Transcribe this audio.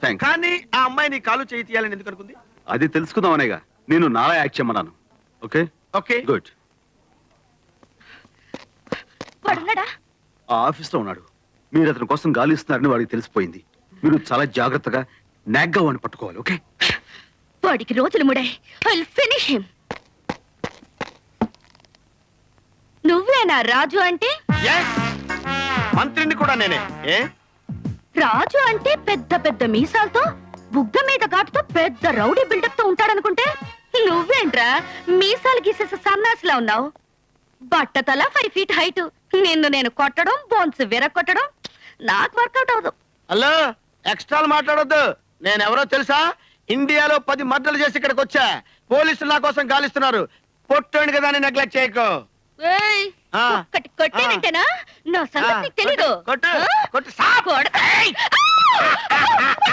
Thanks. కానీ ఆ అమ్మాయి నీ కాలు చేయి తీయాలని ఎందుకు అనుకుంది? అది తెలుసుకుందాం అనేగా నేను నాలా యాక్ట్ చేయమన్నాను. Okay okay, good. వాడున్నాడా? ఆ ఆఫీస్ లో ఉన్నాడు. మీరు అతని కోసం గాలి ఇస్తున్నారని వాడికి తెలిసిపోయింది. మీరు చాలా జాగ్రత్తగా నాగ్గా వాడిని పట్టుకోవాలి. ఓకే? వాడికి రోజులు ముడాయి. I'll finish him. నువ్వేనా రాజు అంటే? yes, మంత్రిని కూడా నేనే. ఏ రాజు అంటే పెద్ద పెద్ద మీసాలతో బుగ్గ మీద ఘాటుతో పెద్ద రౌడీ బిల్డప్ తో ఉంటాడనుకుంటే నువ్వేంట్రా మీసాలు గీసేసే సన్నాసిలా ఉన్నావు. బట్టతల 5 feet హైట్. నిన్ను నేను కొట్టడం, బోన్స్ విరగొట్టడం నాకు వర్కౌట్ అవదు. హలో, ఎక్స్ట్రాలు మాట్లాడొద్దు. నేనెవరో తెలుసా? ఇండియాలో 10 మర్డర్లు చేసి ఇక్కడికి వచ్చా. పోలీసులు నా కోసం గాలిస్తున్నారు. పొట్టండి కదా అని నెగ్లెక్ట్ చేయకు. ఏయ్, ఆ. ఒక్కటి కొట్టేనంటేనా నా సంగతి నీకు తెలీదు. కొట్టు, ఆ? కొట్టు, సాకు. కొడతా.